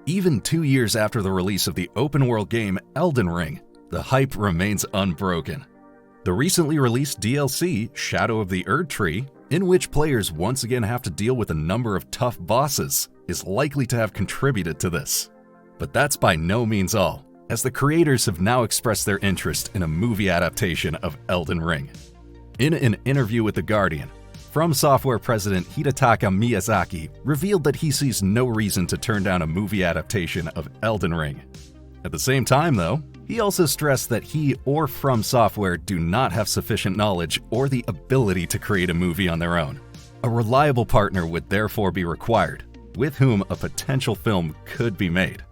Even 2 years after the release of the open-world game Elden Ring, the hype remains unbroken. The recently released DLC, Shadow of the Erdtree, in which players once again have to deal with a number of tough bosses, is likely to have contributed to this. But that's by no means all, as the creators have now expressed their interest in a movie adaptation of Elden Ring. In an interview with The Guardian, From Software president Hidetaka Miyazaki revealed that he sees no reason to turn down a movie adaptation of Elden Ring. At the same time, though, he also stressed that he or From Software do not have sufficient knowledge or the ability to create a movie on their own. A reliable partner would therefore be required, with whom a potential film could be made.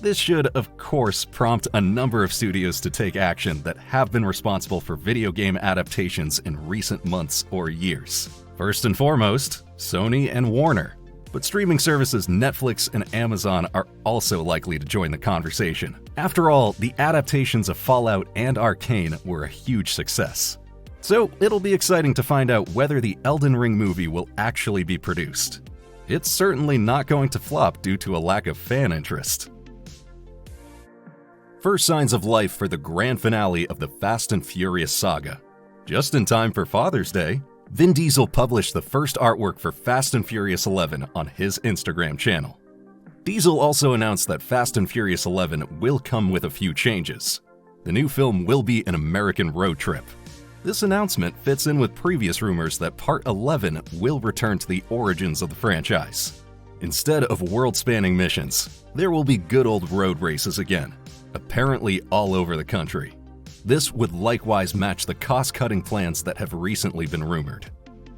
This should, of course, prompt a number of studios to take action that have been responsible for video game adaptations in recent months or years. First and foremost, Sony and Warner. But streaming services Netflix and Amazon are also likely to join the conversation. After all, the adaptations of Fallout and Arcane were a huge success. So it'll be exciting to find out whether the Elden Ring movie will actually be produced. It's certainly not going to flop due to a lack of fan interest. First signs of life for the grand finale of the Fast and Furious saga. Just in time for Father's Day, Vin Diesel published the first artwork for Fast and Furious 11 on his Instagram channel. Diesel also announced that Fast and Furious 11 will come with a few changes. The new film will be an American road trip. This announcement fits in with previous rumors that Part 11 will return to the origins of the franchise. Instead of world-spanning missions, there will be good old road races again, apparently all over the country. This would likewise match the cost-cutting plans that have recently been rumored.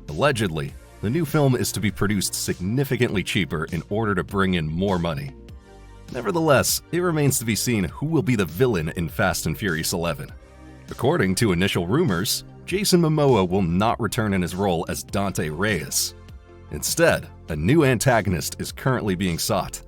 Allegedly, the new film is to be produced significantly cheaper in order to bring in more money. Nevertheless, it remains to be seen who will be the villain in Fast and Furious 11. According to initial rumors, Jason Momoa will not return in his role as Dante Reyes. Instead, a new antagonist is currently being sought.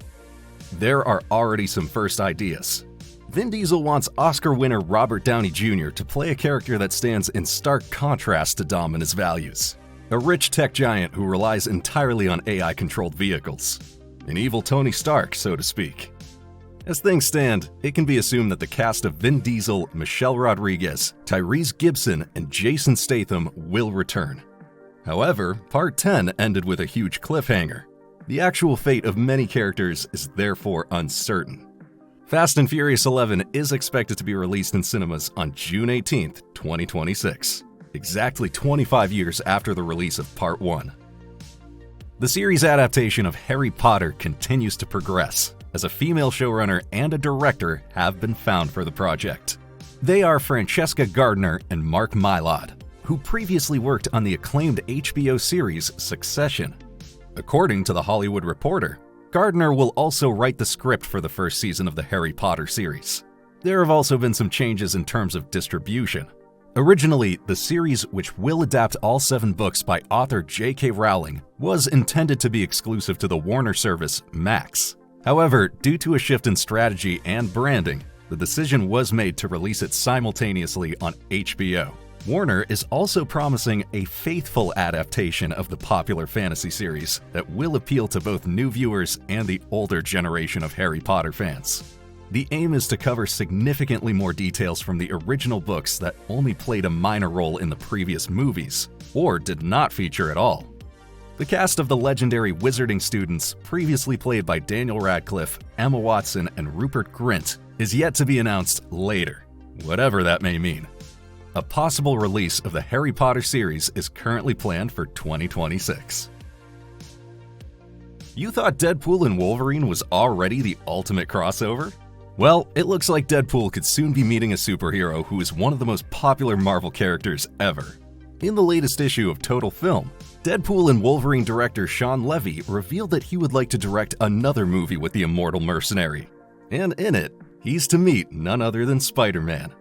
There are already some first ideas. Vin Diesel wants Oscar winner Robert Downey Jr. to play a character that stands in stark contrast to Dom and his values. A rich tech giant who relies entirely on AI-controlled vehicles. An evil Tony Stark, so to speak. As things stand, it can be assumed that the cast of Vin Diesel, Michelle Rodriguez, Tyrese Gibson, and Jason Statham will return. However, Part 10 ended with a huge cliffhanger. The actual fate of many characters is therefore uncertain. Fast and Furious 11 is expected to be released in cinemas on June 18, 2026, exactly 25 years after the release of Part 1. The series adaptation of Harry Potter continues to progress, as a female showrunner and a director have been found for the project. They are Francesca Gardner and Mark Mylod, who previously worked on the acclaimed HBO series Succession. According to The Hollywood Reporter, Gardner will also write the script for the first season of the Harry Potter series. There have also been some changes in terms of distribution. Originally, the series, which will adapt all 7 books by author J.K. Rowling, was intended to be exclusive to the Warner service Max. However, due to a shift in strategy and branding, the decision was made to release it simultaneously on HBO. Warner is also promising a faithful adaptation of the popular fantasy series that will appeal to both new viewers and the older generation of Harry Potter fans. The aim is to cover significantly more details from the original books that only played a minor role in the previous movies, or did not feature at all. The cast of the legendary Wizarding students, previously played by Daniel Radcliffe, Emma Watson, and Rupert Grint, is yet to be announced later, whatever that may mean. A possible release of the Harry Potter series is currently planned for 2026. You thought Deadpool and Wolverine was already the ultimate crossover? Well, it looks like Deadpool could soon be meeting a superhero who is one of the most popular Marvel characters ever. In the latest issue of Total Film, Deadpool and Wolverine director Sean Levy revealed that he would like to direct another movie with the immortal mercenary. And in it, he's to meet none other than Spider-Man.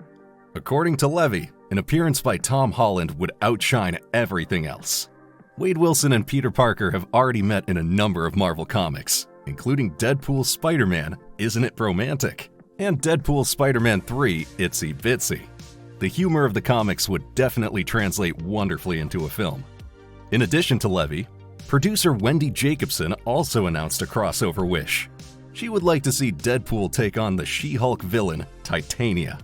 According to Levy, an appearance by Tom Holland would outshine everything else. Wade Wilson and Peter Parker have already met in a number of Marvel comics, including Deadpool's Spider-Man, Isn't It Romantic? And Deadpool's Spider-Man 3, Itsy Bitsy. The humor of the comics would definitely translate wonderfully into a film. In addition to Levy, producer Wendy Jacobson also announced a crossover wish. She would like to see Deadpool take on the She-Hulk villain, Titania.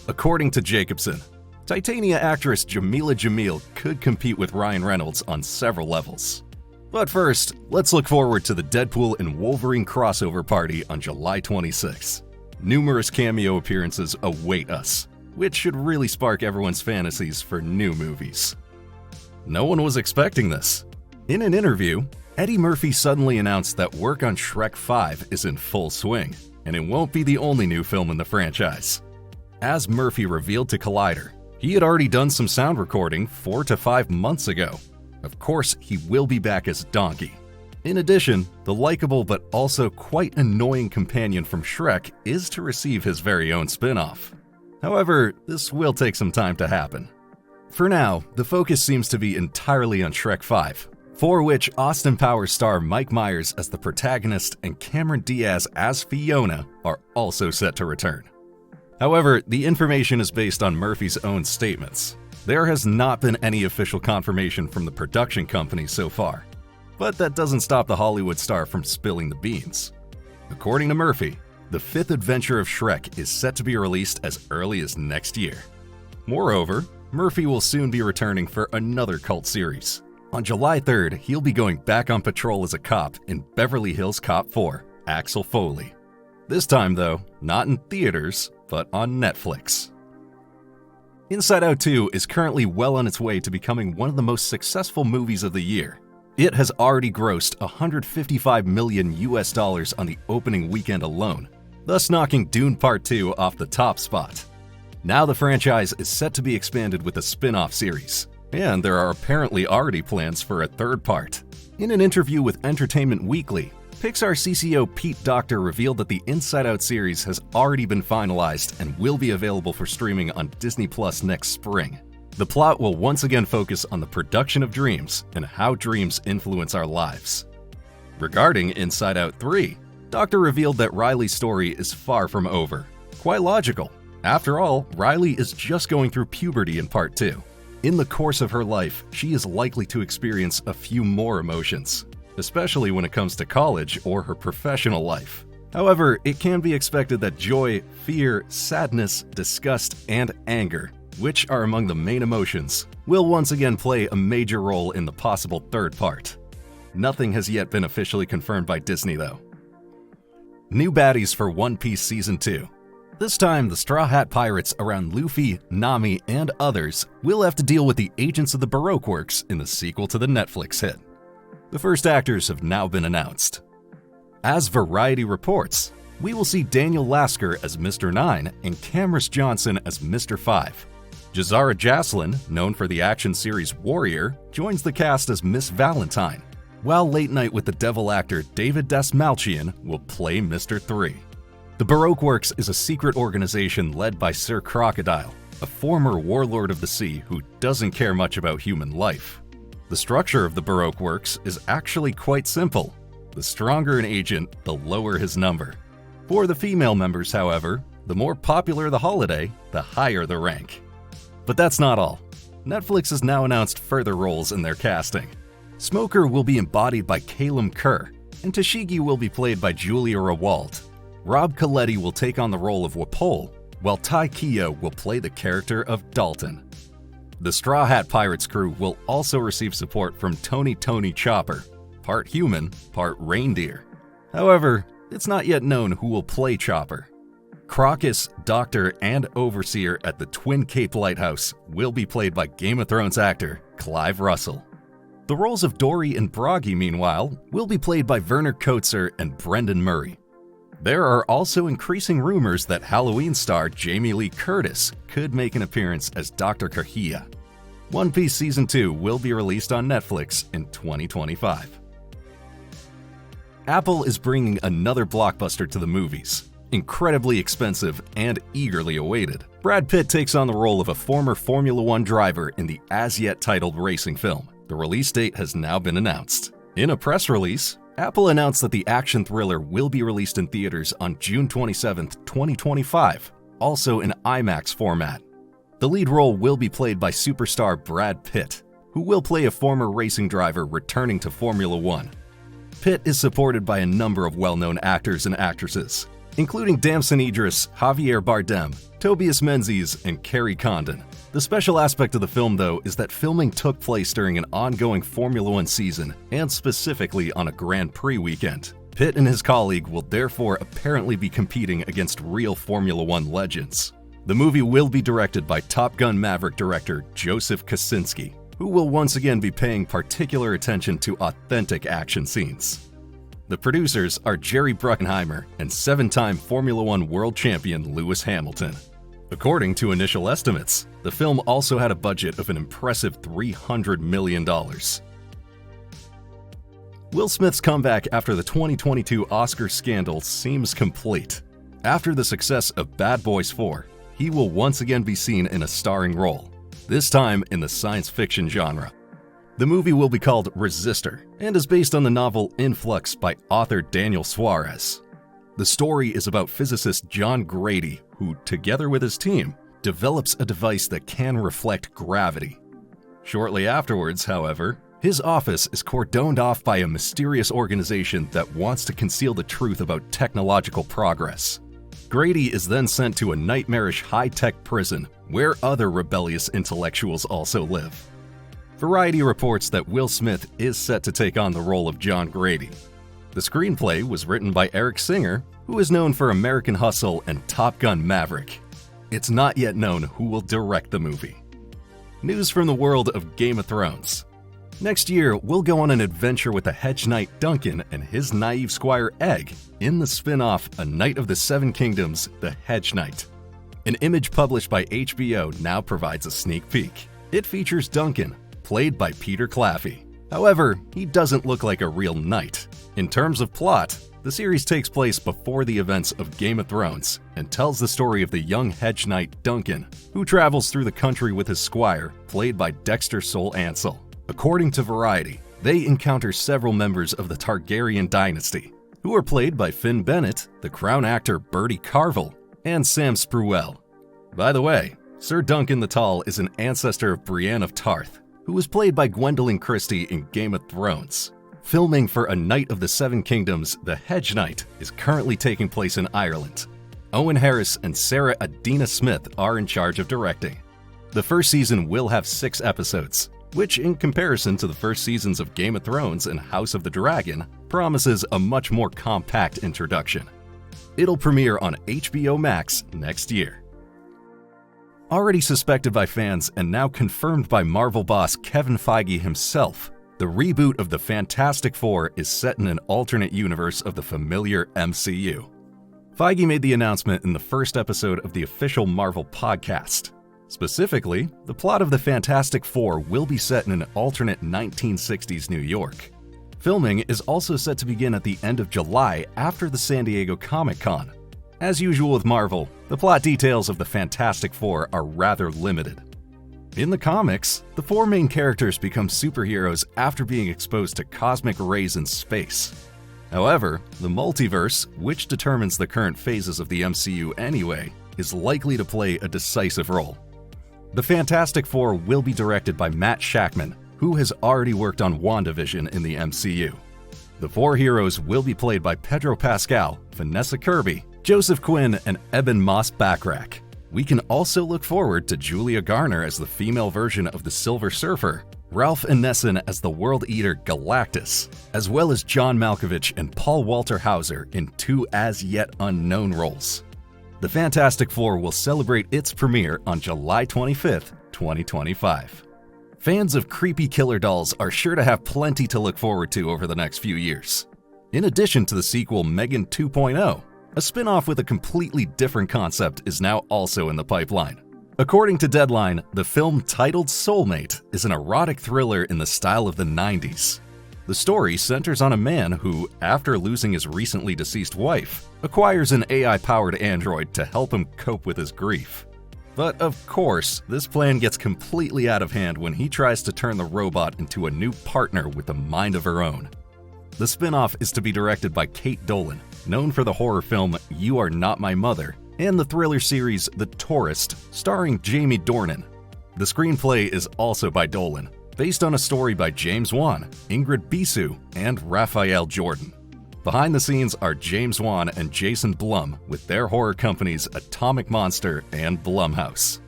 According to Jacobson, Titania actress Jamila Jamil could compete with Ryan Reynolds on several levels. But first, let's look forward to the Deadpool and Wolverine crossover party on July 26. Numerous cameo appearances await us, which should really spark everyone's fantasies for new movies. No one was expecting this. In an interview, Eddie Murphy suddenly announced that work on Shrek 5 is in full swing, and it won't be the only new film in the franchise. As Murphy revealed to Collider, he had already done some sound recording 4 to 5 months ago. Of course, he will be back as Donkey. In addition, the likable but also quite annoying companion from Shrek is to receive his very own spin-off. However, this will take some time to happen. For now, the focus seems to be entirely on Shrek 5, for which Austin Powers star Mike Myers as the protagonist and Cameron Diaz as Fiona are also set to return. However, the information is based on Murphy's own statements. There has not been any official confirmation from the production company so far, but that doesn't stop the Hollywood star from spilling the beans. According to Murphy, the fifth adventure of Shrek is set to be released as early as next year. Moreover, Murphy will soon be returning for another cult series. On July 3rd, he'll be going back on patrol as a cop in Beverly Hills Cop 4, Axel Foley. This time though, not in theaters, but on Netflix. Inside Out 2 is currently well on its way to becoming one of the most successful movies of the year. It has already grossed $155 million on the opening weekend alone, thus knocking Dune Part 2 off the top spot. Now the franchise is set to be expanded with a spin-off series, and there are apparently already plans for a third part. In an interview with Entertainment Weekly, Pixar CCO Pete Docter revealed that the Inside Out series has already been finalized and will be available for streaming on Disney Plus next spring. The plot will once again focus on the production of dreams and how dreams influence our lives. Regarding Inside Out 3, Docter revealed that Riley's story is far from over. Quite logical. After all, Riley is just going through puberty in Part 2. In the course of her life, she is likely to experience a few more emotions, especially when it comes to college or her professional life. However, it can be expected that joy, fear, sadness, disgust, and anger, which are among the main emotions, will once again play a major role in the possible third part. Nothing has yet been officially confirmed by Disney though. New baddies for One Piece Season 2. This time, the Straw Hat Pirates around Luffy, Nami, and others will have to deal with the agents of the Baroque Works in the sequel to the Netflix hit. The first actors have now been announced. As Variety reports, we will see Daniel Lasker as Mr. 9 and Camrus Johnson as Mr. 5. Jazara Jaslin, known for the action series Warrior, joins the cast as Miss Valentine, while Late Night with the Devil actor David Dastmalchian will play Mr. 3. The Baroque Works is a secret organization led by Sir Crocodile, a former warlord of the sea who doesn't care much about human life. The structure of the Baroque Works is actually quite simple. The stronger an agent, the lower his number. For the female members, however, the more popular the holiday, the higher the rank. But that's not all. Netflix has now announced further roles in their casting. Smoker will be embodied by Calum Kerr, and Tashigi will be played by Julia Rawald. Rob Coletti will take on the role of Wapol, while Tai Keogh will play the character of Dalton. The Straw Hat Pirates crew will also receive support from Tony Chopper, part human, part reindeer. However, it's not yet known who will play Chopper. Crocus, Doctor, and Overseer at the Twin Cape Lighthouse will be played by Game of Thrones actor Clive Russell. The roles of Dory and Broggy, meanwhile, will be played by Werner Kotzer and Brendan Murray. There are also increasing rumors that Halloween star Jamie Lee Curtis could make an appearance as Dr. Kahia. One Piece Season 2 will be released on Netflix in 2025. Apple is bringing another blockbuster to the movies. Incredibly expensive and eagerly awaited, Brad Pitt takes on the role of a former Formula One driver in the as-yet titled racing film. The release date has now been announced. In a press release, Apple announced that the action thriller will be released in theaters on June 27, 2025, also in IMAX format. The lead role will be played by superstar Brad Pitt, who will play a former racing driver returning to Formula One. Pitt is supported by a number of well-known actors and actresses, including Damson Idris, Javier Bardem, Tobias Menzies, and Kerry Condon. The special aspect of the film, though, is that filming took place during an ongoing Formula One season, and specifically on a Grand Prix weekend. Pitt and his colleague will therefore apparently be competing against real Formula One legends. The movie will be directed by Top Gun Maverick director Joseph Kosinski, who will once again be paying particular attention to authentic action scenes. The producers are Jerry Bruckheimer and 7-time Formula One world champion Lewis Hamilton. According to initial estimates, the film also had a budget of an impressive $300 million. Will Smith's comeback after the 2022 Oscar scandal seems complete. After the success of Bad Boys 4, he will once again be seen in a starring role, this time in the science fiction genre. The movie will be called Resistor and is based on the novel Influx by author Daniel Suarez. The story is about physicist John Grady, who, together with his team, develops a device that can reflect gravity. Shortly afterwards, however, his office is cordoned off by a mysterious organization that wants to conceal the truth about technological progress. Grady is then sent to a nightmarish high-tech prison where other rebellious intellectuals also live. Variety reports that Will Smith is set to take on the role of John Grady. The screenplay was written by Eric Singer, who is known for American Hustle and Top Gun Maverick. It's not yet known who will direct the movie. News from the world of Game of Thrones. Next year, we'll go on an adventure with the hedge knight Duncan and his naive squire Egg in the spin-off A Knight of the Seven Kingdoms, The Hedge Knight. An image published by HBO now provides a sneak peek. It features Duncan, played by Peter Claffey. However, he doesn't look like a real knight. In terms of plot, the series takes place before the events of Game of Thrones and tells the story of the young hedge knight Duncan, who travels through the country with his squire, played by Dexter Sol Ansel. According to Variety, they encounter several members of the Targaryen dynasty, who are played by Finn Bennett, the Crown actor Bertie Carvel, and Sam Spruell. By the way, Sir Duncan the Tall is an ancestor of Brienne of Tarth, who was played by Gwendolyn Christie in Game of Thrones. Filming for A Knight of the Seven Kingdoms, The Hedge Knight, is currently taking place in Ireland. Owen Harris and Sarah Adina Smith are in charge of directing. The first season will have 6 episodes, which, in comparison to the first seasons of Game of Thrones and House of the Dragon, promises a much more compact introduction. It'll premiere on HBO Max next year. Already suspected by fans and now confirmed by Marvel boss Kevin Feige himself, the reboot of the Fantastic Four is set in an alternate universe of the familiar MCU. Feige made the announcement in the first episode of the official Marvel podcast. Specifically, the plot of the Fantastic Four will be set in an alternate 1960s New York. Filming is also set to begin at the end of July after the San Diego Comic-Con. As usual with Marvel, the plot details of the Fantastic Four are rather limited. In the comics, the 4 main characters become superheroes after being exposed to cosmic rays in space. However, the multiverse, which determines the current phases of the MCU anyway, is likely to play a decisive role. The Fantastic Four will be directed by Matt Shakman, who has already worked on WandaVision in the MCU. The 4 heroes will be played by Pedro Pascal, Vanessa Kirby, Joseph Quinn, and Eben Moss-Backrack. We can also look forward to Julia Garner as the female version of the Silver Surfer, Ralph Ineson as the World Eater Galactus, as well as John Malkovich and Paul Walter Hauser in 2 as-yet unknown roles. The Fantastic Four will celebrate its premiere on July 25th, 2025. Fans of creepy killer dolls are sure to have plenty to look forward to over the next few years. In addition to the sequel Megan 2.0, a spin-off with a completely different concept is now also in the pipeline. According to Deadline, the film titled Soulmate is an erotic thriller in the style of the 90s. The story centers on a man who, after losing his recently deceased wife, acquires an AI-powered android to help him cope with his grief. But of course, this plan gets completely out of hand when he tries to turn the robot into a new partner with a mind of her own. The spin-off is to be directed by Kate Dolan, known for the horror film You Are Not My Mother, and the thriller series The Tourist, starring Jamie Dornan. The screenplay is also by Dolan, based on a story by James Wan, Ingrid Bisu, and Raphael Jordan. Behind the scenes are James Wan and Jason Blum with their horror companies Atomic Monster and Blumhouse.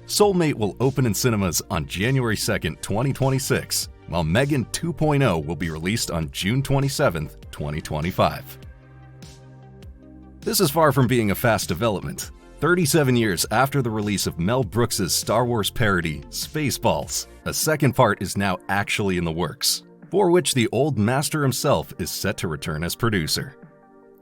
Soulmate will open in cinemas on January 2nd, 2026, while Megan 2.0 will be released on June 27, 2025. This is far from being a fast development. 37 years after the release of Mel Brooks' Star Wars parody, Spaceballs, a second part is now actually in the works, for which the old master himself is set to return as producer.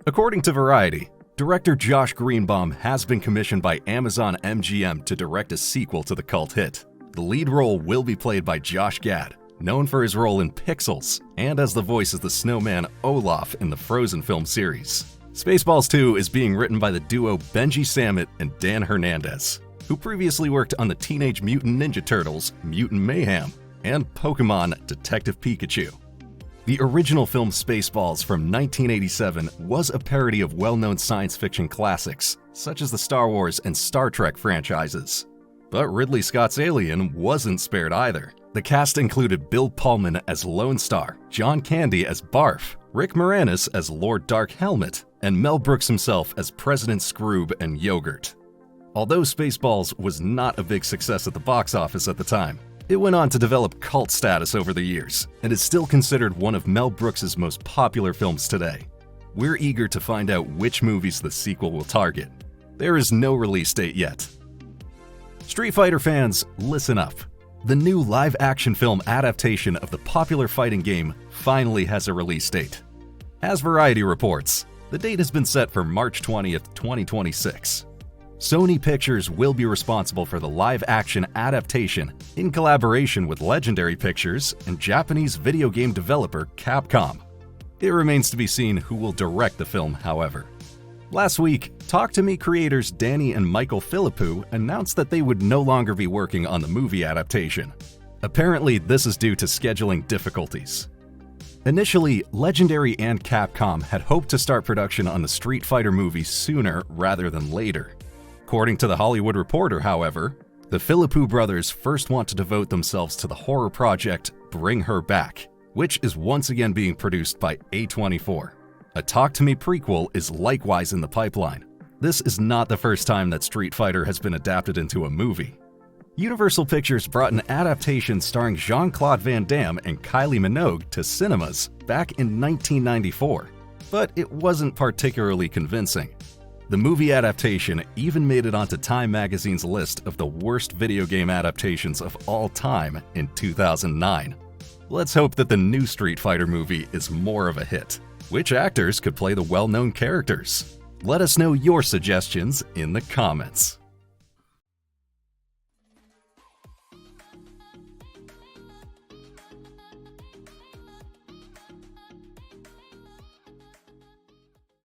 According to Variety, director Josh Greenbaum has been commissioned by Amazon MGM to direct a sequel to the cult hit. The lead role will be played by Josh Gad, known for his role in Pixels and as the voice of the snowman Olaf in the Frozen film series. Spaceballs 2 is being written by the duo Benji Samit and Dan Hernandez, who previously worked on the Teenage Mutant Ninja Turtles, Mutant Mayhem, and Pokemon Detective Pikachu. The original film Spaceballs from 1987 was a parody of well-known science fiction classics, such as the Star Wars and Star Trek franchises. But Ridley Scott's Alien wasn't spared either. The cast included Bill Pullman as Lone Star, John Candy as Barf, Rick Moranis as Lord Dark Helmet, and Mel Brooks himself as President Scroob and Yogurt. Although Spaceballs was not a big success at the box office at the time, it went on to develop cult status over the years and is still considered one of Mel Brooks' most popular films today. We're eager to find out which movies the sequel will target. There is no release date yet. Street Fighter fans, listen up. The new live-action film adaptation of the popular fighting game finally has a release date. As Variety reports, the date has been set for March 20th, 2026. Sony Pictures will be responsible for the live-action adaptation in collaboration with Legendary Pictures and Japanese video game developer Capcom. It remains to be seen who will direct the film, however. Last week, Talk to Me creators Danny and Michael Philippou announced that they would no longer be working on the movie adaptation. Apparently, this is due to scheduling difficulties. Initially, Legendary and Capcom had hoped to start production on the Street Fighter movie sooner rather than later. According to The Hollywood Reporter, however, the Philippou brothers first want to devote themselves to the horror project Bring Her Back, which is once again being produced by A24. A Talk to Me prequel is likewise in the pipeline. This is not the first time that Street Fighter has been adapted into a movie. Universal Pictures brought an adaptation starring Jean-Claude Van Damme and Kylie Minogue to cinemas back in 1994, but it wasn't particularly convincing. The movie adaptation even made it onto Time magazine's list of the worst video game adaptations of all time in 2009. Let's hope that the new Street Fighter movie is more of a hit. Which actors could play the well-known characters? Let us know your suggestions in the comments.